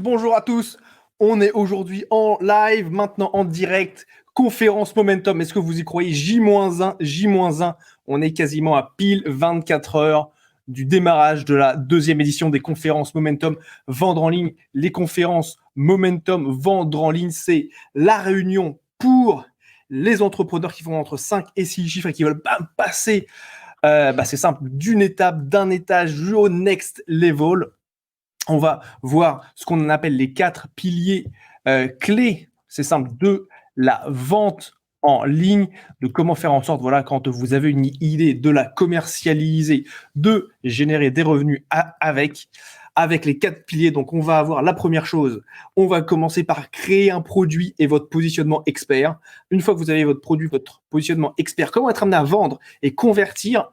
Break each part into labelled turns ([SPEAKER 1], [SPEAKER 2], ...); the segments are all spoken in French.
[SPEAKER 1] Bonjour à tous. On est aujourd'hui en live, maintenant en direct, conférence Momentum. Est-ce que vous y croyez? J-1, on est quasiment à pile 24 heures du démarrage de la deuxième édition des conférences Momentum. Vendre en ligne, les conférences Momentum Vendre en ligne, c'est la réunion pour les entrepreneurs qui font entre 5 et 6 chiffres et qui veulent passer, c'est simple, d'un étage au next level. On va voir ce qu'on appelle les 4 piliers clés, c'est simple, de la vente en ligne, de comment faire en sorte, voilà, quand vous avez une idée, de la commercialiser, de générer des revenus avec les 4 piliers. Donc, on va avoir la première chose, on va commencer par créer un produit et votre positionnement expert. Une fois que vous avez votre produit, votre positionnement expert, comment être amené à vendre et convertir,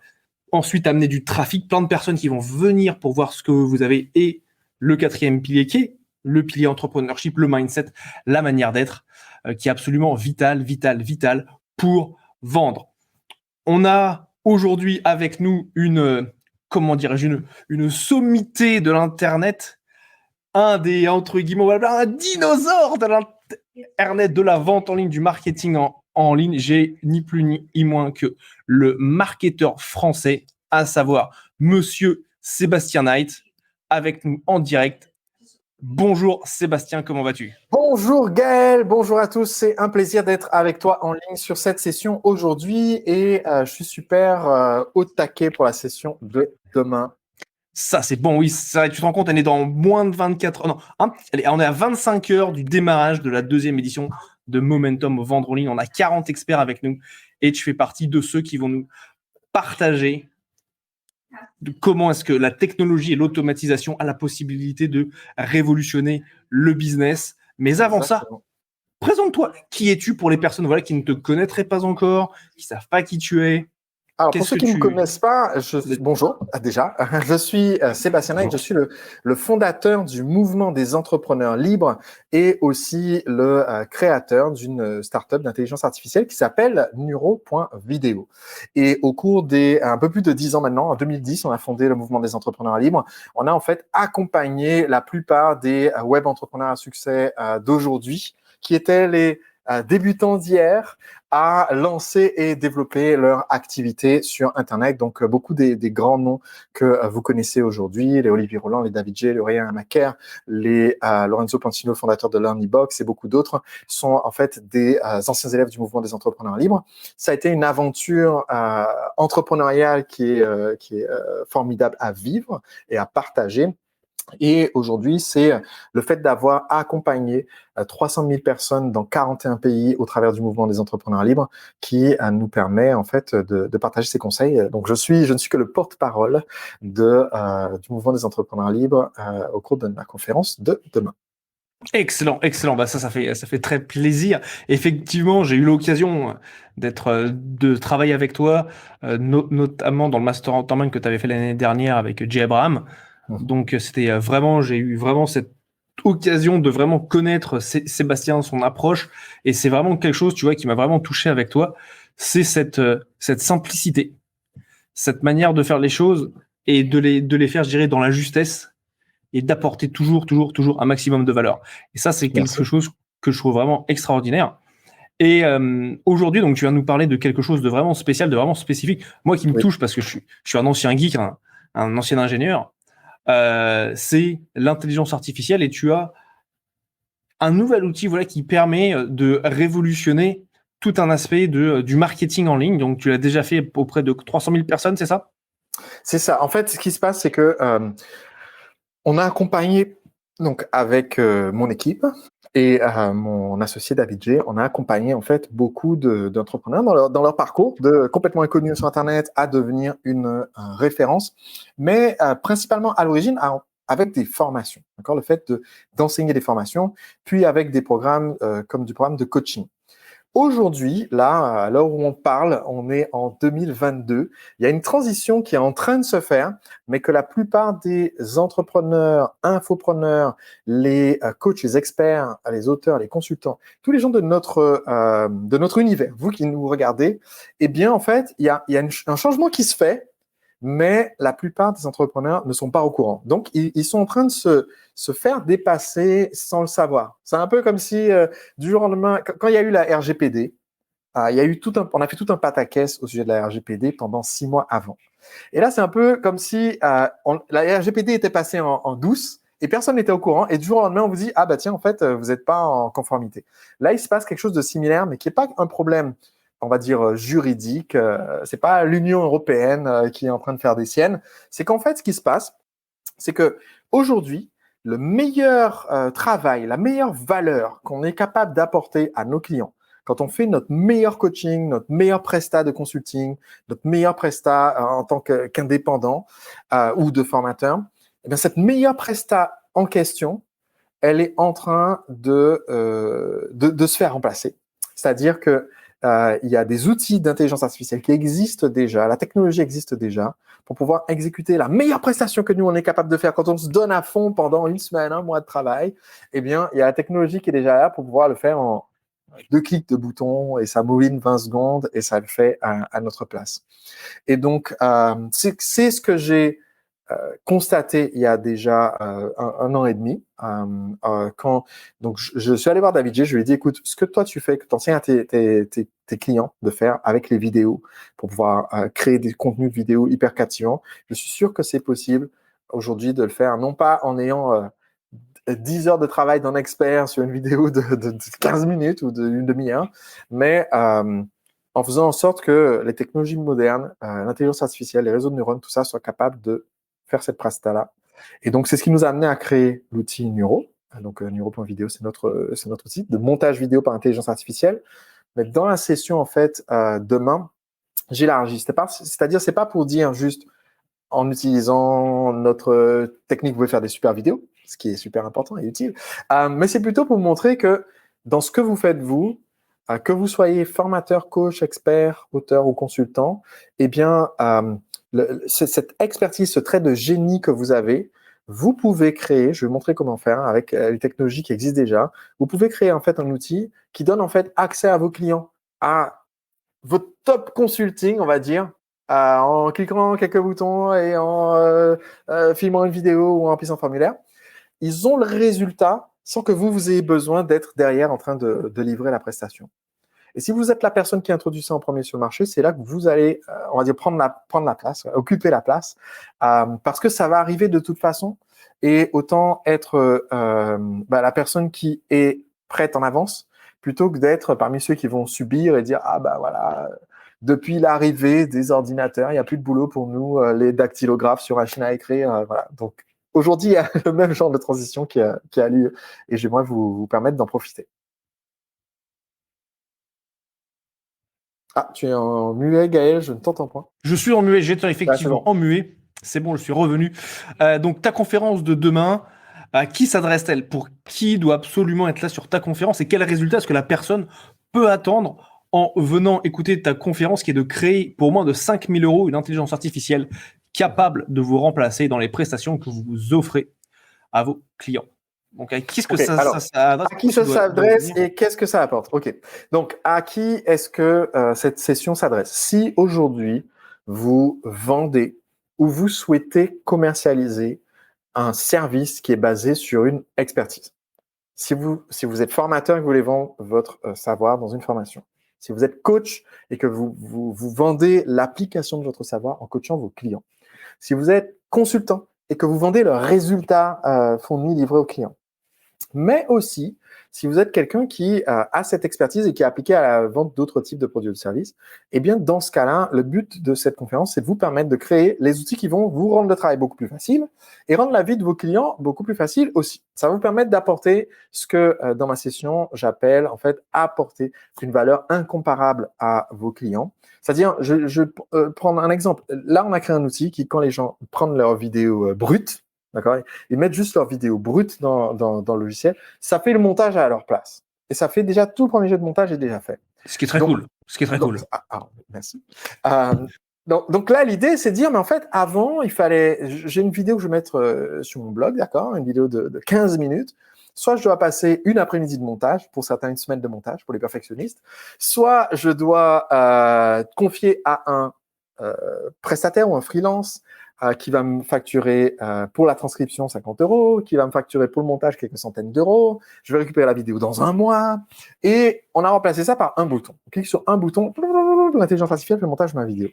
[SPEAKER 1] ensuite amener du trafic, plein de personnes qui vont venir pour voir ce que vous avez et le 4e pilier qui est le pilier entrepreneurship, le mindset, la manière d'être, qui est absolument vital pour vendre. On a aujourd'hui avec nous une sommité de l'internet, un des, entre guillemets, un dinosaure de l'internet, de la vente en ligne, du marketing en ligne. J'ai ni plus ni moins que le marketeur français, à savoir Monsieur Sébastien Knight, avec nous en direct. Bonjour Sébastien, comment vas-tu?
[SPEAKER 2] Bonjour Gaël, bonjour à tous. C'est un plaisir d'être avec toi en ligne sur cette session aujourd'hui et je suis super au taquet pour la session de demain.
[SPEAKER 1] Ça, c'est bon, oui, ça, tu te rends compte, on est dans moins de 24 heures. Non, on est à 25 heures du démarrage de la deuxième édition de Momentum Vendre en ligne. On a 40 experts avec nous et tu fais partie de ceux qui vont nous partager de comment est-ce que la technologie et l'automatisation a la possibilité de révolutionner le business. Mais avant ça, présente-toi. Qui es-tu pour les personnes qui ne te connaîtraient pas encore, qui ne savent pas qui tu es?
[SPEAKER 2] Alors, pour ceux qui ne me connaissent pas, bonjour déjà. Je suis Sébastien Knight, je suis le fondateur du mouvement des entrepreneurs libres et aussi le créateur d'une startup d'intelligence artificielle qui s'appelle Neuro.video. Et au cours des un peu plus de 10 ans maintenant, en 2010, on a fondé le mouvement des entrepreneurs libres. On a en fait accompagné la plupart des web entrepreneurs à succès d'aujourd'hui, qui étaient les débutants d'hier, à lancer et développer leur activité sur Internet. Donc, beaucoup des grands noms que vous connaissez aujourd'hui, les Olivier Roland, les David J, les Aurélien Macaire, les Lorenzo Pantino, fondateur de LearnyBox et beaucoup d'autres, sont en fait des anciens élèves du mouvement des entrepreneurs libres. Ça a été une aventure entrepreneuriale qui est formidable à vivre et à partager. Et aujourd'hui, c'est le fait d'avoir accompagné 300 000 personnes dans 41 pays au travers du mouvement des entrepreneurs libres qui nous permet en fait de partager ces conseils. Donc, je ne suis que le porte-parole du mouvement des entrepreneurs libres au cours de ma conférence de demain.
[SPEAKER 1] Excellent. Ça fait très plaisir. Effectivement, j'ai eu l'occasion de travailler avec toi, notamment dans le mastermind que tu avais fait l'année dernière avec Jay Abraham. Donc c'était j'ai eu vraiment cette occasion de vraiment connaître Sébastien, son approche, et c'est vraiment quelque chose, tu vois, qui m'a vraiment touché avec toi. C'est cette simplicité, cette manière de faire les choses et de les faire, je dirais, dans la justesse et d'apporter toujours un maximum de valeur. Et ça, c'est quelque chose que je trouve vraiment extraordinaire. Et aujourd'hui, donc, tu viens nous parler de quelque chose de vraiment spécial, de vraiment spécifique. Moi, qui me touche parce que je suis un ancien geek, un ancien ingénieur. C'est l'intelligence artificielle et tu as un nouvel outil qui permet de révolutionner tout un aspect du marketing en ligne. Donc, tu l'as déjà fait auprès de 300 000 personnes, c'est ça?
[SPEAKER 2] C'est ça. En fait, ce qui se passe, c'est que on a accompagné donc avec mon équipe et mon associé David J, on a accompagné en fait beaucoup d'entrepreneurs dans leur parcours, de complètement inconnus sur Internet à devenir une référence, mais principalement à l'origine. avec des formations, d'accord, le fait d'enseigner des formations, puis avec des programmes comme du programme de coaching. Aujourd'hui, là, à l'heure où on parle, on est en 2022. Il y a une transition qui est en train de se faire, mais que la plupart des entrepreneurs, infopreneurs, les coachs, les experts, les auteurs, les consultants, tous les gens de notre univers, vous qui nous regardez, eh bien, en fait, il y a un changement qui se fait, mais la plupart des entrepreneurs ne sont pas au courant. Donc, ils sont en train de se faire dépasser sans le savoir. C'est un peu comme si, du jour au lendemain, quand il y a eu la RGPD, il y a eu on a fait tout un pataquès au sujet de la RGPD pendant 6 mois avant. Et là, c'est un peu comme si la RGPD était passée en douce et personne n'était au courant. Et du jour au lendemain, on vous dit, ah bah tiens, en fait, vous n'êtes pas en conformité. Là, il se passe quelque chose de similaire, mais qui n'est pas un problème, on va dire, juridique. C'est pas l'Union européenne qui est en train de faire des siennes. C'est qu'en fait, ce qui se passe, c'est que aujourd'hui, le meilleur travail, la meilleure valeur qu'on est capable d'apporter à nos clients, quand on fait notre meilleur coaching, notre meilleur prestat de consulting, notre meilleur prestat en tant qu'indépendant ou de formateur, eh bien, cette meilleure prestat en question, elle est en train de se faire remplacer. C'est-à-dire que il y a des outils d'intelligence artificielle qui existent déjà, la technologie existe déjà, pour pouvoir exécuter la meilleure prestation que nous, on est capable de faire quand on se donne à fond pendant une semaine, un mois de travail. Eh bien, il y a la technologie qui est déjà là pour pouvoir le faire en 2 clics de bouton et ça mouline 20 secondes et ça le fait à notre place. Et donc, c'est ce que j'ai constaté il y a déjà un an et demi. Donc, je suis allé voir David J. Je lui ai dit, écoute, ce que toi tu fais, que tu enseignes à tes clients de faire avec les vidéos pour pouvoir créer des contenus de vidéos hyper captivants, je suis sûr que c'est possible aujourd'hui de le faire, non pas en ayant 10 heures de travail d'un expert sur une vidéo de 15 minutes ou d'une demi-heure, mais en faisant en sorte que les technologies modernes, l'intelligence artificielle, les réseaux de neurones, tout ça soient capables de faire cette presta-là. Et donc, c'est ce qui nous a amené à créer l'outil Neuro. Donc, Neuro.video, c'est notre outil de montage vidéo par intelligence artificielle. Mais dans la session, en fait, demain, j'élargis. C'est-à-dire, c'est pas pour dire juste en utilisant notre technique, vous pouvez faire des super vidéos, ce qui est super important et utile. Mais c'est plutôt pour montrer que dans ce que vous faites, vous, que vous soyez formateur, coach, expert, auteur ou consultant, eh bien, cette expertise, ce trait de génie que vous avez, vous pouvez créer, je vais vous montrer comment faire avec les technologies qui existent déjà, vous pouvez créer en fait un outil qui donne en fait accès à vos clients, à votre top consulting, on va dire, en cliquant quelques boutons et en filmant une vidéo ou en remplissant un formulaire. Ils ont le résultat sans que vous ayez besoin d'être derrière en train de livrer la prestation. Et si vous êtes la personne qui introduit ça en premier sur le marché, c'est là que vous allez, on va dire, prendre la place, occuper la place, parce que ça va arriver de toute façon. Et autant être la personne qui est prête en avance, plutôt que d'être parmi ceux qui vont subir et dire ah bah voilà, depuis l'arrivée des ordinateurs, il n'y a plus de boulot pour nous, les dactylographes sur machine à écrire, voilà. Donc aujourd'hui, il y a le même genre de transition qui a lieu, et j'aimerais vous permettre d'en profiter. Ah, tu es en muet, Gaël, je ne t'entends pas.
[SPEAKER 1] Je suis en muet, j'étais effectivement en muet. C'est bon, je suis revenu. Donc, ta conférence de demain, à qui s'adresse-t-elle? Pour qui doit absolument être là sur ta conférence? Et quel résultat est-ce que la personne peut attendre en venant écouter ta conférence, qui est de créer pour moins de 5 000 € une intelligence artificielle capable de vous remplacer dans les prestations que vous offrez à vos clients? Donc, à qui est-ce que ça s'adresse?
[SPEAKER 2] À qui ça s'adresse et qu'est-ce que ça apporte? Ok. Donc, à qui est-ce que cette session s'adresse? Si aujourd'hui, vous vendez ou vous souhaitez commercialiser un service qui est basé sur une expertise. Si vous êtes formateur et que vous voulez vendre votre savoir dans une formation. Si vous êtes coach et que vous vendez l'application de votre savoir en coachant vos clients. Si vous êtes consultant et que vous vendez le résultat fourni, livré aux clients. Mais aussi, si vous êtes quelqu'un qui a cette expertise et qui est appliqué à la vente d'autres types de produits ou de services, eh bien, dans ce cas-là, le but de cette conférence, c'est de vous permettre de créer les outils qui vont vous rendre le travail beaucoup plus facile et rendre la vie de vos clients beaucoup plus facile aussi. Ça va vous permettre d'apporter ce que, dans ma session, j'appelle, en fait, apporter une valeur incomparable à vos clients. C'est-à-dire, je vais prendre un exemple. Là, on a créé un outil qui, quand les gens prennent leur vidéo brute, d'accord? Ils mettent juste leur vidéo brute dans le logiciel. Ça fait le montage à leur place. Et ça fait déjà tout le premier jet de montage est déjà fait.
[SPEAKER 1] Ce qui est très cool.
[SPEAKER 2] Merci. Donc là, l'idée, c'est de dire, mais en fait, avant, il fallait. J'ai une vidéo que je vais mettre sur mon blog, d'accord? Une vidéo de 15 minutes. Soit je dois passer une après-midi de montage, pour certains une semaine de montage, pour les perfectionnistes. Soit je dois confier à un prestataire ou un freelance qui va me facturer pour la transcription 50 €, qui va me facturer pour le montage quelques centaines d'euros. Je vais récupérer la vidéo dans un mois. Et on a remplacé ça par un bouton. On clique sur un bouton, l'intelligence artificielle fait le montage de ma vidéo.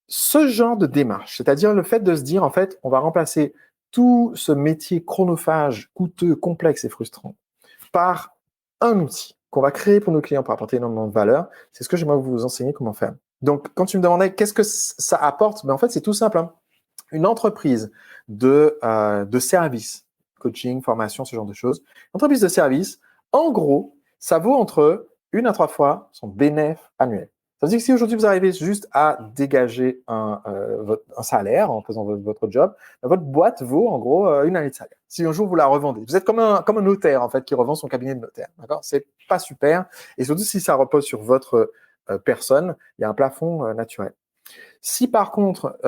[SPEAKER 2] Ce genre de démarche, c'est-à-dire le fait de se dire, en fait, on va remplacer tout ce métier chronophage, coûteux, complexe et frustrant par un outil qu'on va créer pour nos clients pour apporter énormément de valeur. C'est ce que j'aimerais vous enseigner comment faire. Donc, quand tu me demandais qu'est-ce que ça apporte, en fait, c'est tout simple. Hein. Une entreprise de service, coaching, formation, ce genre de choses, une entreprise de service, en gros, ça vaut entre 1 à 3 fois son bénéfice annuel. Ça veut dire que si aujourd'hui vous arrivez juste à dégager un salaire en faisant votre job, votre boîte vaut en gros une année de salaire. Si un jour vous la revendez, vous êtes comme un notaire en fait qui revend son cabinet de notaire. D'accord ? C'est pas super. Et surtout si ça repose sur votre personne, il y a un plafond naturel. Si par contre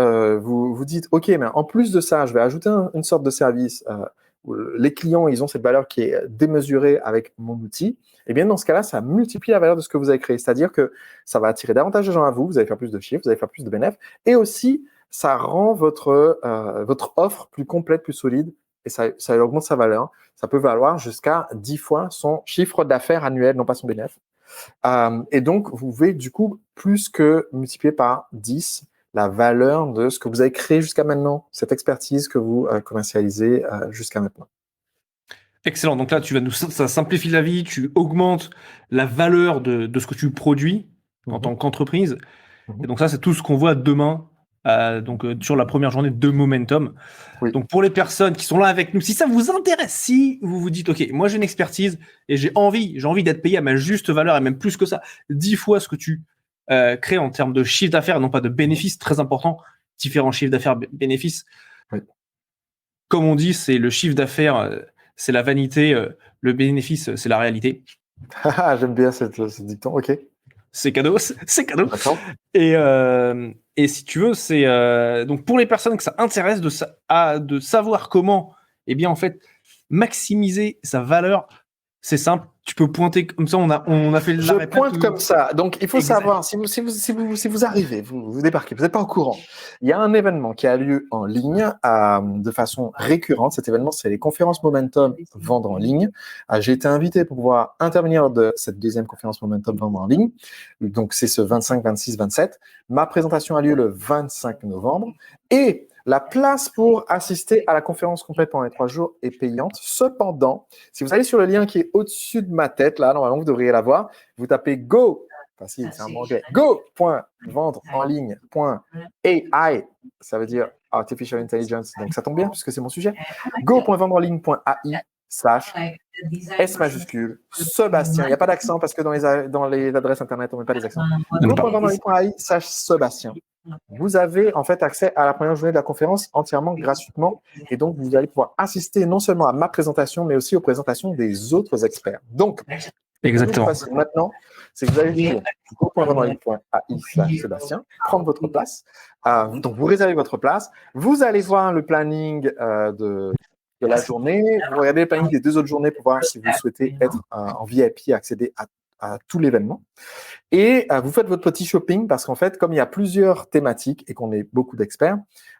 [SPEAKER 2] vous dites ok, mais en plus de ça, je vais ajouter une sorte de service où les clients ils ont cette valeur qui est démesurée avec mon outil. Eh bien, dans ce cas-là, ça multiplie la valeur de ce que vous avez créé. C'est-à-dire que ça va attirer davantage de gens à vous, vous allez faire plus de chiffres, vous allez faire plus de bénéfices, et aussi, ça rend votre offre plus complète, plus solide, et ça augmente sa valeur. Ça peut valoir jusqu'à 10 fois son chiffre d'affaires annuel, non pas son bénéfice. Et donc, vous pouvez du coup plus que multiplier par 10 la valeur de ce que vous avez créé jusqu'à maintenant, cette expertise que vous commercialisez jusqu'à maintenant.
[SPEAKER 1] Excellent. Donc là, ça simplifie la vie, tu augmentes la valeur de ce que tu produis en tant qu'entreprise. Et donc ça, c'est tout ce qu'on voit demain, sur la première journée de Momentum. Oui. Donc pour les personnes qui sont là avec nous, si ça vous intéresse, si vous vous dites, OK, moi j'ai une expertise et j'ai envie d'être payé à ma juste valeur et même plus que ça, 10 fois ce que tu crées en termes de chiffre d'affaires, non pas de bénéfices, très important, différents chiffres d'affaires, bénéfices. Oui. Comme on dit, c'est le chiffre d'affaires, c'est la vanité, le bénéfice, c'est la réalité.
[SPEAKER 2] J'aime bien ce dicton, ok.
[SPEAKER 1] C'est cadeau, c'est cadeau. Et si tu veux, c'est donc pour les personnes que ça intéresse de savoir comment, eh bien en fait, maximiser sa valeur, c'est simple. Tu peux pointer comme ça. On a fait.
[SPEAKER 2] Je pointe comme ça. Donc il faut savoir si vous arrivez, vous débarquez, vous n'êtes pas au courant. Il y a un événement qui a lieu en ligne de façon récurrente. Cet événement, c'est les conférences Momentum Vendre en ligne. J'ai été invité pour pouvoir intervenir de cette deuxième conférence Momentum Vendre en ligne. Donc c'est ce 25, 26, 27. Ma présentation a lieu le 25 novembre et la place pour assister à la conférence complète pendant les 3 jours est payante. Cependant, si vous allez sur le lien qui est au-dessus de ma tête, là, normalement, vous devriez la voir. Vous tapez go, facile, c'est un mot anglais, go.vendreenligne.ai, ça veut dire Artificial Intelligence, donc ça tombe bien puisque c'est mon sujet. Go.vendreenligne.ai /S majuscule, Sébastien. Il n'y a pas d'accent parce que dans les adresses internet, on ne met pas les accents. Go.vendreenligne.ai /Sébastien. Vous avez en fait accès à la première journée de la conférence entièrement gratuitement et donc vous allez pouvoir assister non seulement à ma présentation mais aussi aux présentations des autres experts. Donc,
[SPEAKER 1] exactement.
[SPEAKER 2] Maintenant, c'est que vous allez sur go.vendreenligne.ai /Sébastien, prendre votre place. Donc, vous réservez votre place. Vous allez voir le planning de la journée. Vous regardez le planning des 2 autres journées pour voir si vous souhaitez être en VIP et accéder à tout l'événement. Et vous faites votre petit shopping parce qu'en fait, comme il y a plusieurs thématiques et qu'on est beaucoup d'experts,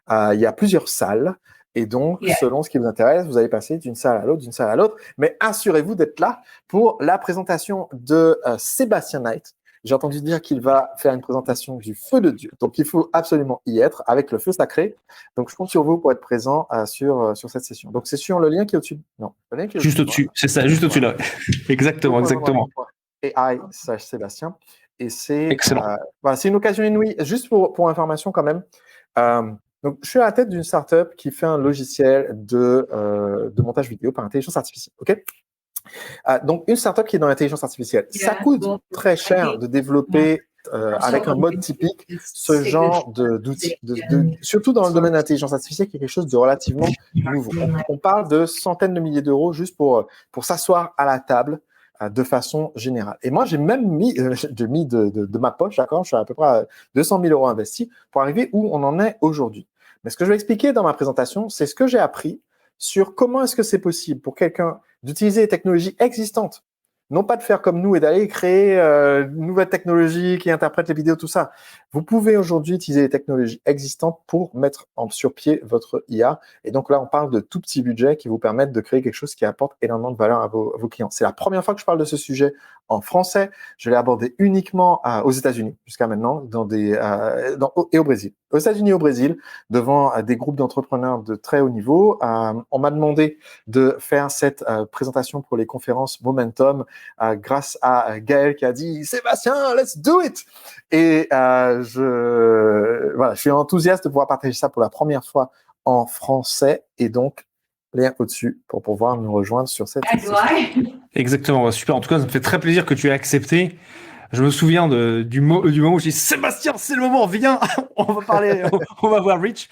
[SPEAKER 2] il y a plusieurs salles. Et donc, selon ce qui vous intéresse, vous allez passer d'une salle à l'autre, d'une salle à l'autre. Mais assurez-vous d'être là pour la présentation de Sébastien Knight. J'ai entendu dire qu'il va faire une présentation du feu de Dieu. Donc, il faut absolument y être avec le feu sacré. Donc, je compte sur vous pour être présent sur cette session. Donc, c'est sur le lien qui est au-dessus. Non, le lien qui est
[SPEAKER 1] juste au-dessus. C'est ça, juste au-dessus là. Exactement.
[SPEAKER 2] AI /Sébastien. Et c'est une occasion inouïe. Juste pour information quand même. Donc, je suis à la tête d'une startup qui fait un logiciel de montage vidéo par intelligence artificielle. Ok. Donc, une startup qui est dans l'intelligence artificielle. Ça coûte très cher de développer avec un mode typique ce genre d'outils, surtout dans le domaine de l'intelligence artificielle, qui est quelque chose de relativement nouveau. On parle de centaines de milliers d'euros juste pour s'asseoir à la table de façon générale. Et moi, j'ai même mis de ma poche, d'accord, je suis à peu près à 200 000 euros investis pour arriver où on en est aujourd'hui. Mais ce que je vais expliquer dans ma présentation, c'est ce que j'ai appris sur comment est-ce que c'est possible pour quelqu'un d'utiliser les technologies existantes, non pas de faire comme nous et d'aller créer une nouvelle technologie qui interprète les vidéos, tout ça. Vous pouvez aujourd'hui utiliser les technologies existantes pour mettre sur pied votre IA. Et donc là, on parle de tout petits budgets qui vous permettent de créer quelque chose qui apporte énormément de valeur à vos clients. C'est la première fois que je parle de ce sujet en français. Je l'ai abordé uniquement aux États-Unis jusqu'à maintenant, et au Brésil. Aux États-Unis et au Brésil, devant des groupes d'entrepreneurs de très haut niveau. On m'a demandé de faire cette présentation pour les conférences Momentum grâce à Gaël qui a dit « Sébastien, let's do it !» Et je suis enthousiaste de pouvoir partager ça pour la première fois en français. Et donc, lien au-dessus pour pouvoir nous rejoindre sur cette session.
[SPEAKER 1] Exactement, super. En tout cas, ça me fait très plaisir que tu aies accepté. Je me souviens du moment où j'ai dit Sébastien, c'est le moment, viens, on va parler, on va voir Rich.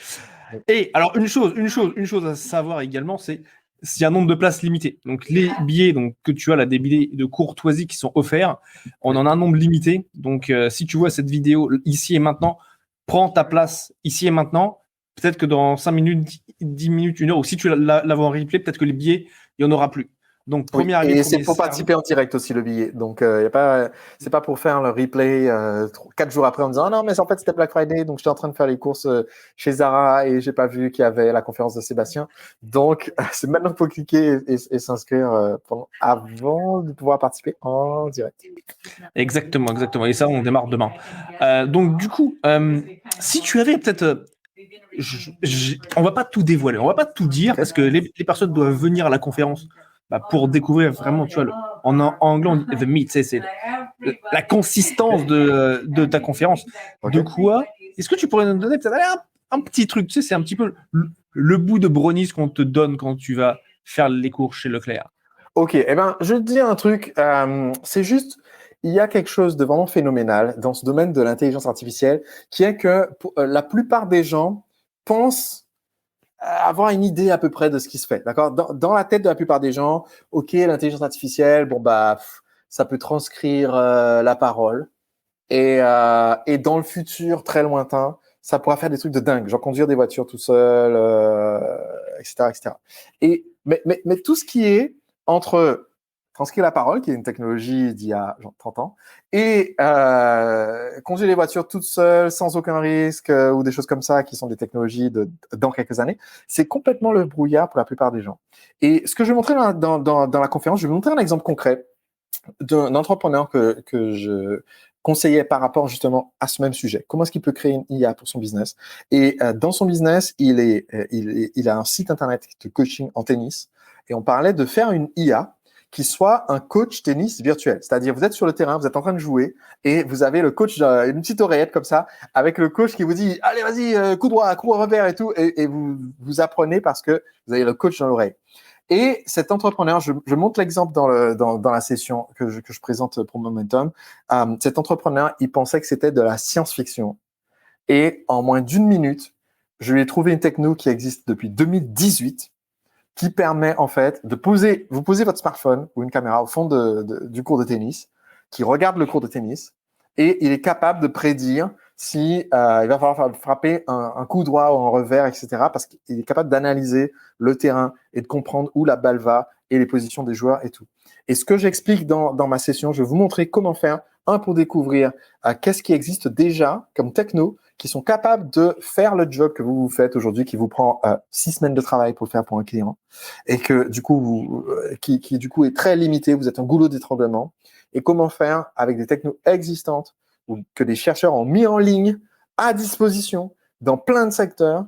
[SPEAKER 1] Et alors, une chose à savoir également, c'est s'il y a un nombre de places limité. Donc, les billets que tu as là, des billets de courtoisie qui sont offerts, on en a un nombre limité. Donc, si tu vois cette vidéo ici et maintenant, prends ta place ici et maintenant. Peut-être que dans 5 minutes, 10 minutes, 1 heure, ou si tu la vois en replay, peut-être que les billets, il n'y en aura plus. Donc,
[SPEAKER 2] et c'est pour participer en direct aussi le billet. Donc, c'est pas pour faire le replay 4 jours après en disant non, mais en fait c'était Black Friday, donc j'étais en train de faire les courses chez Zara et j'ai pas vu qu'il y avait la conférence de Sébastien. Donc, c'est maintenant qu'il faut cliquer et s'inscrire avant de pouvoir participer en direct.
[SPEAKER 1] Exactement. Et ça, on démarre demain. Donc, du coup, si tu avais peut-être on va pas tout dévoiler, on va pas tout dire parce que les personnes doivent venir à la conférence pour découvrir vraiment, tu vois, en anglais on dit the meat, c'est la consistance de ta conférence. Okay. De quoi est-ce que tu pourrais nous donner peut-être un petit truc, tu sais, c'est un petit peu le bout de brownies qu'on te donne quand tu vas faire les cours chez Leclerc.
[SPEAKER 2] Ok, je te dis un truc, c'est juste, il y a quelque chose de vraiment phénoménal dans ce domaine de l'intelligence artificielle qui est que la plupart des gens pensent avoir une idée à peu près de ce qui se fait, d'accord ? Dans la tête de la plupart des gens, ok, l'intelligence artificielle, ça peut transcrire la parole et dans le futur très lointain, ça pourra faire des trucs de dingue, genre conduire des voitures tout seul, etc., etc. Mais tout ce qui est entre transcrire la parole, qui est une technologie d'il y a genre 30 ans, et conduire les voitures toutes seules, sans aucun risque, ou des choses comme ça, qui sont des technologies dans quelques années, c'est complètement le brouillard pour la plupart des gens. Et ce que je vais montrer dans la conférence, je vais vous montrer un exemple concret d'un entrepreneur que je conseillais par rapport justement à ce même sujet. Comment est-ce qu'il peut créer une IA pour son business ? Et dans son business, il a un site internet de coaching en tennis, et on parlait de faire une IA qui soit un coach tennis virtuel. C'est-à-dire, vous êtes sur le terrain, vous êtes en train de jouer et vous avez le coach, une petite oreillette comme ça, avec le coach qui vous dit « Allez, vas-y, coup droit, coup revers et tout ». Et vous apprenez parce que vous avez le coach dans l'oreille. Et cet entrepreneur, je montre l'exemple dans la session que je présente pour Momentum. Cet entrepreneur, il pensait que c'était de la science-fiction. Et en moins d'1 minute, je lui ai trouvé une techno qui existe depuis 2018 qui permet en fait vous posez votre smartphone ou une caméra au fond du cours de tennis, qui regarde le cours de tennis, et il est capable de prédire si il va falloir frapper un coup droit ou un revers, etc. Parce qu'il est capable d'analyser le terrain et de comprendre où la balle va et les positions des joueurs et tout. Et ce que j'explique dans ma session, je vais vous montrer comment faire, pour découvrir qu'est-ce qui existe déjà comme techno qui sont capables de faire le job que vous faites aujourd'hui, qui vous prend 6 semaines de travail pour le faire pour un client, et que du coup, qui du coup est très limité, vous êtes un goulot d'étranglement, et comment faire avec des technos existantes ou que des chercheurs ont mis en ligne à disposition dans plein de secteurs,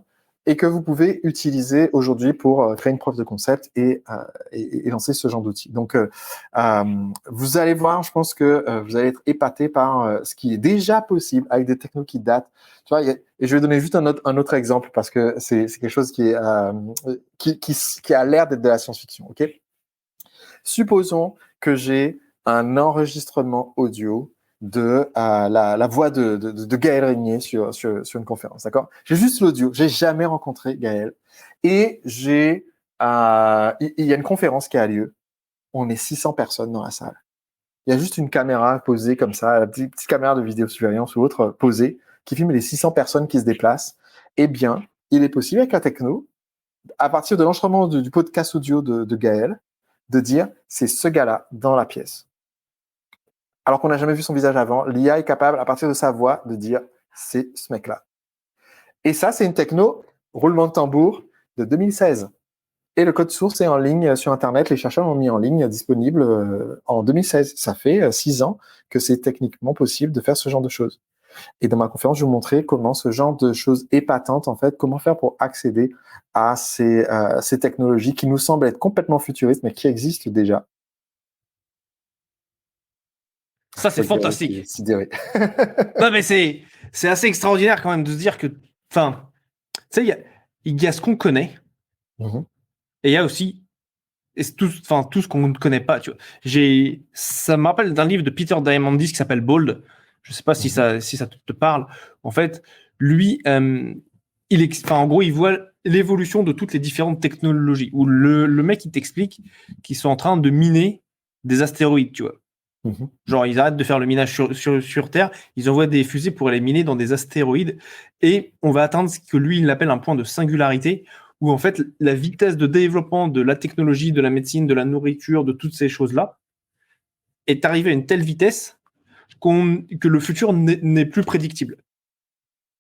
[SPEAKER 2] et que vous pouvez utiliser aujourd'hui pour créer une preuve de concept et lancer ce genre d'outils. Donc, vous allez voir, je pense que vous allez être épaté par ce qui est déjà possible avec des technos qui datent. Tu vois, et je vais donner juste un autre exemple parce que c'est quelque chose qui a l'air d'être de la science-fiction. Ok ? Supposons que j'ai un enregistrement audio la voix de Gaël Regnier sur une conférence, d'accord? J'ai juste l'audio, j'ai jamais rencontré Gaël. Et il y a une conférence qui a lieu, on est 600 personnes dans la salle. Il y a juste une caméra posée comme ça, la petite caméra de vidéosurveillance ou autre posée, qui filme les 600 personnes qui se déplacent. Eh bien, il est possible avec la techno, à partir de l'enregistrement du podcast audio de Gaël, de dire c'est ce gars-là dans la pièce. Alors qu'on n'a jamais vu son visage avant, l'IA est capable, à partir de sa voix, de dire c'est ce mec-là. Et ça, c'est une techno, roulement de tambour, de 2016. Et le code source est en ligne sur Internet. Les chercheurs l'ont mis en ligne, disponible en 2016. Ça fait 6 ans que c'est techniquement possible de faire ce genre de choses. Et dans ma conférence, je vais vous montrer comment ce genre de choses épatantes, en fait, comment faire pour accéder à ces technologies qui nous semblent être complètement futuristes, mais qui existent déjà.
[SPEAKER 1] Ça, c'est fantastique. Non, mais c'est assez extraordinaire quand même de se dire que, enfin, tu sais, il y a ce qu'on connaît, et il y a aussi tout ce qu'on ne connaît pas. Tu vois. Ça me rappelle d'un livre de Peter Diamandis qui s'appelle Bold. Je sais pas si ça te parle. En fait, lui, en gros, il voit l'évolution de toutes les différentes technologies. Où le mec, il t'explique qu'ils sont en train de miner des astéroïdes, tu vois. Genre, ils arrêtent de faire le minage sur Terre, ils envoient des fusées pour aller miner dans des astéroïdes, et on va atteindre ce que lui, il appelle un point de singularité, où en fait, la vitesse de développement de la technologie, de la médecine, de la nourriture, de toutes ces choses-là, est arrivée à une telle vitesse que le futur n'est plus prédictible.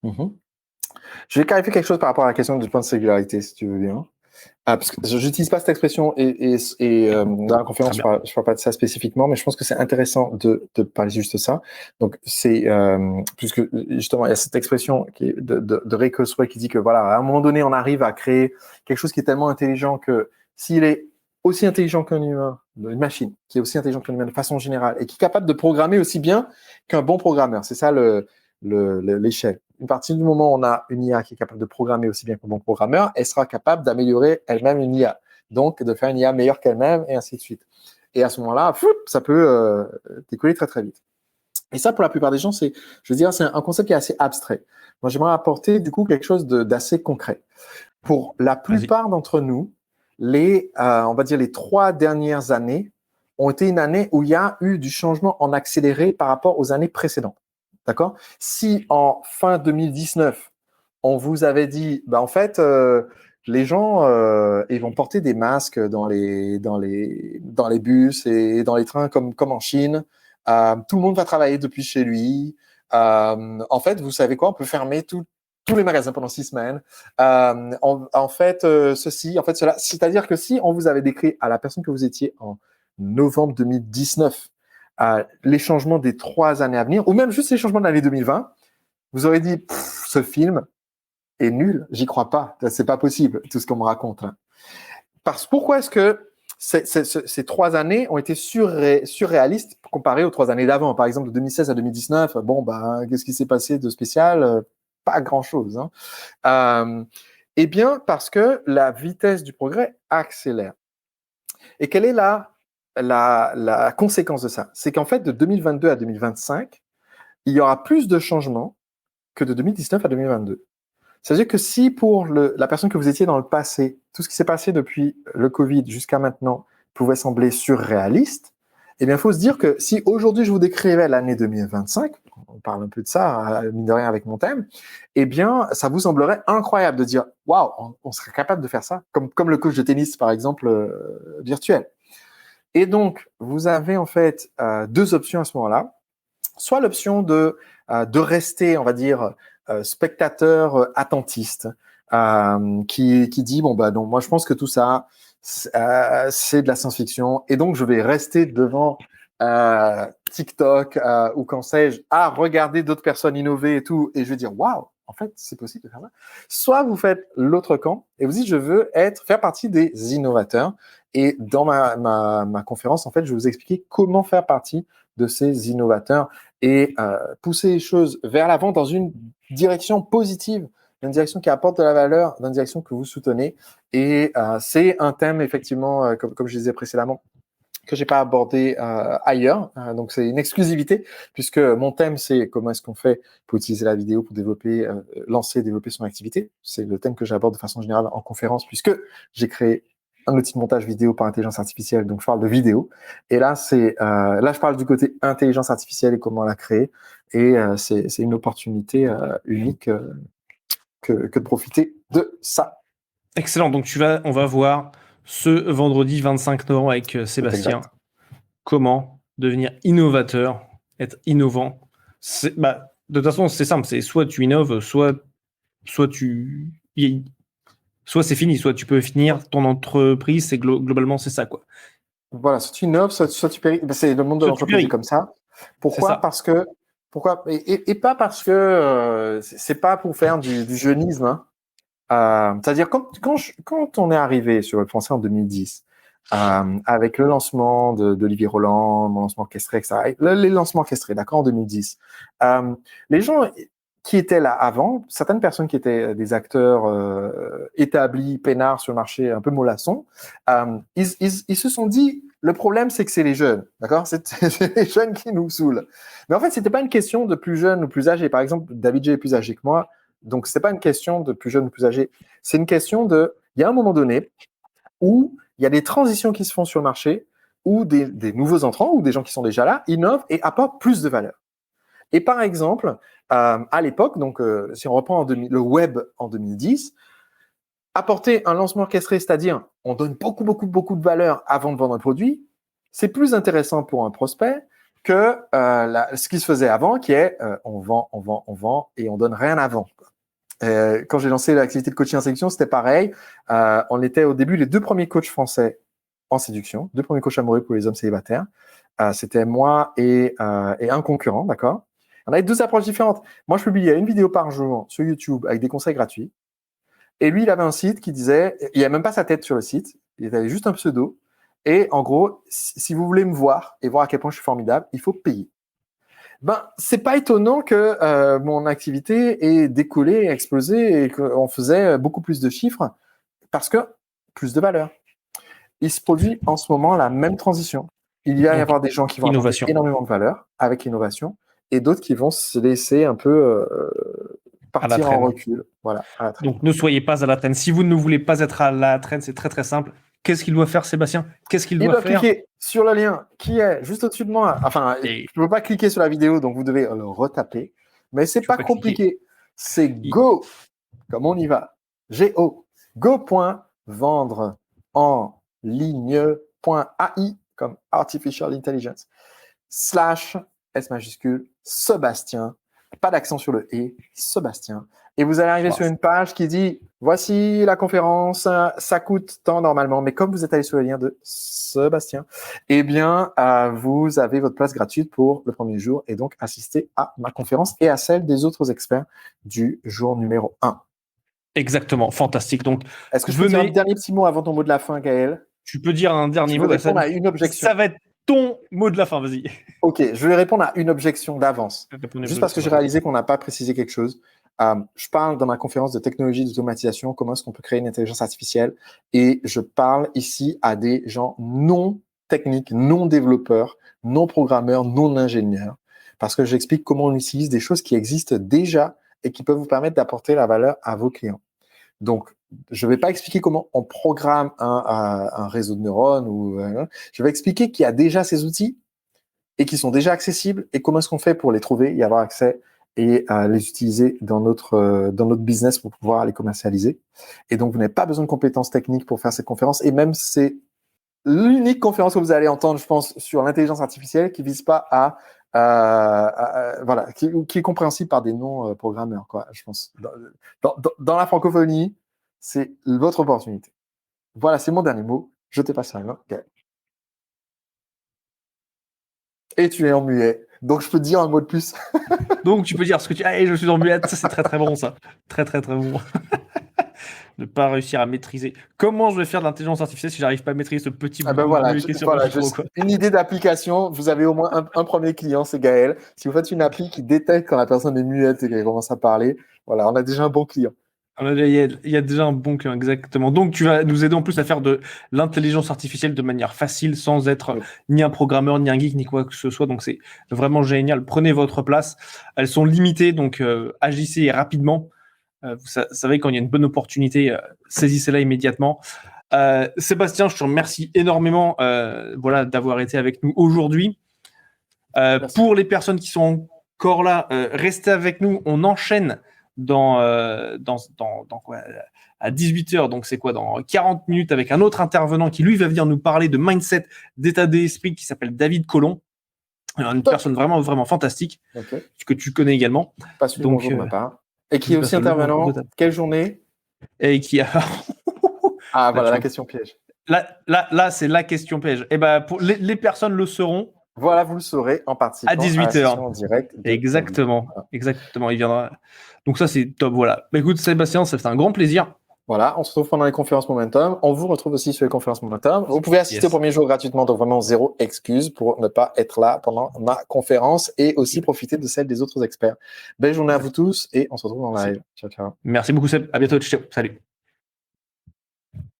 [SPEAKER 2] Je vais clarifier quelque chose par rapport à la question du point de singularité, si tu veux bien. Parce que je n'utilise pas cette expression et dans la conférence, je parle pas de ça spécifiquement, mais je pense que c'est intéressant de parler juste de ça. Donc, puisque justement, il y a cette expression de Ray Kurzweil qui dit que voilà, à un moment donné, on arrive à créer quelque chose qui est tellement intelligent que s'il est aussi intelligent qu'un humain, une machine qui est aussi intelligente qu'un humain de façon générale et qui est capable de programmer aussi bien qu'un bon programmeur. C'est ça l'échelle. Une partie du moment où on a une IA qui est capable de programmer aussi bien qu'un bon programmeur, elle sera capable d'améliorer elle-même une IA. Donc, de faire une IA meilleure qu'elle-même et ainsi de suite. Et à ce moment-là, ça peut décoller très, très vite. Et ça, pour la plupart des gens, c'est un concept qui est assez abstrait. Moi, j'aimerais apporter, du coup, quelque chose d'assez concret. Pour la plupart d'entre nous, on va dire les 3 dernières années ont été une année où il y a eu du changement en accéléré par rapport aux années précédentes. D'accord? Si en fin 2019, on vous avait dit, en fait, les gens ils vont porter des masques dans les bus et dans les trains comme en Chine. Tout le monde va travailler depuis chez lui. En fait, vous savez quoi? On peut fermer tous les magasins pendant 6 semaines. En fait, ceci, en fait, cela. C'est-à-dire que si on vous avait décrit à la personne que vous étiez en novembre 2019, les changements des 3 années à venir, ou même juste les changements de l'année 2020, vous aurez dit, ce film est nul, j'y crois pas, c'est pas possible, tout ce qu'on me raconte. Pourquoi est-ce que ces 3 années ont été surréalistes comparées aux 3 années d'avant? Par exemple, de 2016 à 2019, qu'est-ce qui s'est passé de spécial? Pas grand-chose. Eh bien, parce que la vitesse du progrès accélère. Et quelle est la conséquence de ça? C'est qu'en fait, de 2022 à 2025, il y aura plus de changements que de 2019 à 2022. C'est-à-dire que si pour la personne que vous étiez dans le passé, tout ce qui s'est passé depuis le Covid jusqu'à maintenant pouvait sembler surréaliste, eh bien, il faut se dire que si aujourd'hui je vous décrivais l'année 2025, on parle un peu de ça, mine de rien avec mon thème, eh bien, ça vous semblerait incroyable de dire, waouh, on serait capable de faire ça, comme le coach de tennis, par exemple, virtuel. Et donc, vous avez en fait 2 options à ce moment-là. Soit l'option de rester, on va dire, spectateur attentiste, qui dit, non, moi je pense que tout ça, c'est de la science-fiction, et donc je vais rester devant TikTok ou qu'en sais-je, à regarder d'autres personnes innover et tout, et je vais dire, waouh, en fait, c'est possible de faire ça. Soit vous faites l'autre camp, et vous dites, je veux faire partie des innovateurs, et dans ma conférence, en fait, je vais vous expliquer comment faire partie de ces innovateurs et pousser les choses vers l'avant dans une direction positive, une direction qui apporte de la valeur, dans une direction que vous soutenez. Et c'est un thème, effectivement, comme je disais précédemment, que j'ai pas abordé ailleurs. Donc, c'est une exclusivité puisque mon thème, c'est comment est-ce qu'on fait pour utiliser la vidéo pour développer, lancer, développer son activité. C'est le thème que j'aborde de façon générale en conférence puisque j'ai créé un outil de montage vidéo par intelligence artificielle. Donc, je parle de vidéo. Et là, là, je parle du côté intelligence artificielle et comment la créer. Et c'est une opportunité unique que de profiter de ça.
[SPEAKER 1] Excellent. Donc, on va voir ce vendredi 25 novembre avec Sébastien comment devenir innovateur, être innovant. De toute façon, c'est simple. C'est soit tu innoves, soit c'est fini, soit tu peux finir ton entreprise. C'est globalement, c'est ça, quoi.
[SPEAKER 2] Voilà, soit tu innoves, soit tu péris. C'est le monde de l'entreprise comme ça. Pourquoi ? Et pas parce que c'est pas pour faire du jeunisme. Hein. C'est-à-dire quand on est arrivé sur le français en 2010, avec le lancement d'Olivier Roland, mon lancement orchestré, etc. Les lancements orchestrés, d'accord, en 2010. Les gens qui étaient là avant, certaines personnes qui étaient des acteurs établis, peinards sur le marché, un peu mollassons, ils se sont dit, le problème, c'est que c'est les jeunes, d'accord? C'est les jeunes qui nous saoulent. Mais en fait, c'était pas une question de plus jeune ou plus âgé. Par exemple, David J est plus âgé que moi, donc c'est pas une question de plus jeune ou plus âgé. C'est une question il y a un moment donné où il y a des transitions qui se font sur le marché, où des nouveaux entrants ou des gens qui sont déjà là innovent et apportent plus de valeur. Et par exemple, à l'époque, donc si on reprend le web en 2010, apporter un lancement orchestré, c'est-à-dire on donne beaucoup de valeur avant de vendre un produit, c'est plus intéressant pour un prospect que ce qui se faisait avant, qui est on vend et on donne rien avant. Quand j'ai lancé l'activité de coaching en séduction, c'était pareil. On était au début les 2 premiers coachs français en séduction, 2 premiers coachs amoureux pour les hommes célibataires. C'était moi et un concurrent, d'accord. On avait 2 approches différentes. Moi, je publiais une vidéo par jour sur YouTube avec des conseils gratuits. Et lui, il avait un site qui disait, il n'y a même pas sa tête sur le site, il avait juste un pseudo. Et en gros, si vous voulez me voir et voir à quel point je suis formidable, il faut payer. C'est pas étonnant que mon activité ait décollé, explosé et qu'on faisait beaucoup plus de chiffres parce que plus de valeur. Il se produit en ce moment la même transition. Il va y avoir des gens qui vont apporter énormément de valeur avec l'innovation et d'autres qui vont se laisser un peu partir en recul. Voilà,
[SPEAKER 1] donc, ne soyez pas à la traîne. Si vous ne voulez pas être à la traîne, c'est très, très simple. Qu'est-ce qu'il doit faire, Sébastien? Il doit
[SPEAKER 2] cliquer sur le lien qui est juste au-dessus de moi. Enfin, je ne peux pas cliquer sur la vidéo, donc vous devez le retaper. Mais c'est pas compliqué. C'est go, comme on y va. Go.vendre en ligne.ai, comme Artificial Intelligence, / S majuscule, Sébastien, pas d'accent sur le « et », Sébastien. Et vous allez arriver sur une page qui dit « Voici la conférence, ça coûte tant normalement. » Mais comme vous êtes allé sur le lien de Sébastien, eh bien, vous avez votre place gratuite pour le premier jour et donc assister à ma conférence et à celle des autres experts du jour numéro 1.
[SPEAKER 1] Exactement, fantastique. Donc,
[SPEAKER 2] est-ce que je peux dire un dernier petit mot avant ton mot de la fin, Gaël?
[SPEAKER 1] Tu peux dire un dernier mot.
[SPEAKER 2] Répondre à une objection.
[SPEAKER 1] Ça va être ton mot de la fin, vas-y.
[SPEAKER 2] Ok, je vais répondre à une objection d'avance. Juste parce que j'ai réalisé qu'on n'a pas précisé quelque chose. Je parle dans ma conférence de technologie d'automatisation, comment est-ce qu'on peut créer une intelligence artificielle. Et je parle ici à des gens non techniques, non développeurs, non programmeurs, non ingénieurs. Parce que j'explique comment on utilise des choses qui existent déjà et qui peuvent vous permettre d'apporter la valeur à vos clients. Donc, je ne vais pas expliquer comment on programme un réseau de neurones. Je vais expliquer qu'il y a déjà ces outils et qui sont déjà accessibles et comment est-ce qu'on fait pour les trouver, y avoir accès et les utiliser dans notre business pour pouvoir les commercialiser. Et donc, vous n'avez pas besoin de compétences techniques pour faire cette conférence. Et même, c'est l'unique conférence que vous allez entendre, je pense, sur l'intelligence artificielle qui ne vise pas voilà, qui est compréhensible par des non-programmeurs, quoi, je pense. Dans la francophonie, c'est votre opportunité. Voilà, c'est mon dernier mot. Je te passe la main. Okay. Et tu es en muet. Donc, je peux te dire un mot de plus.
[SPEAKER 1] Donc, tu peux dire ce que tu... Ah, je suis en muette. Ça, c'est très, très bon, ça. Très, très, très bon. Ne pas réussir à maîtriser. Comment je vais faire de l'intelligence artificielle si j'arrive pas à maîtriser ce petit bout
[SPEAKER 2] une idée d'application. Vous avez au moins un premier client, c'est Gaël. Si vous faites une appli qui détecte quand la personne est muette et qu'elle commence à parler, voilà, on a déjà un bon client.
[SPEAKER 1] Il y a déjà un bon client, exactement. Donc, tu vas nous aider en plus à faire de l'intelligence artificielle de manière facile, sans être ni un programmeur, ni un geek, ni quoi que ce soit. Donc, c'est vraiment génial. Prenez votre place. Elles sont limitées, donc agissez rapidement. Vous savez, quand il y a une bonne opportunité, saisissez-la immédiatement. Sébastien, je te remercie énormément d'avoir été avec nous aujourd'hui. Pour les personnes qui sont encore là, restez avec nous. On enchaîne dans quoi, à 18h, donc c'est quoi, dans 40 minutes, avec un autre intervenant qui, lui, va venir nous parler de mindset, d'état d'esprit, qui s'appelle David Colomb. Une personne vraiment, vraiment fantastique, que tu connais également.
[SPEAKER 2] Pas celui bonjour de ma part. Et qui est aussi intervenant. Quelle journée?
[SPEAKER 1] Et qui a...
[SPEAKER 2] Ah, voilà, la question piège.
[SPEAKER 1] Là, c'est la question piège. Et ben, pour les personnes le sauront.
[SPEAKER 2] Voilà, vous le saurez en participant
[SPEAKER 1] à 18h.
[SPEAKER 2] En direct.
[SPEAKER 1] Exactement. Exactement. Il viendra. Donc ça, c'est top. Voilà. Bah, écoute, Sébastien, ça fait un grand plaisir.
[SPEAKER 2] Voilà, on se retrouve pendant les conférences Momentum. On vous retrouve aussi sur les conférences Momentum. Vous pouvez assister au premier jour gratuitement, donc vraiment zéro excuse pour ne pas être là pendant ma conférence et aussi profiter de celle des autres experts. Belle journée à vous tous et on se retrouve en live. Ciao, ciao.
[SPEAKER 1] Merci beaucoup, Seb. À bientôt. Ciao. Salut.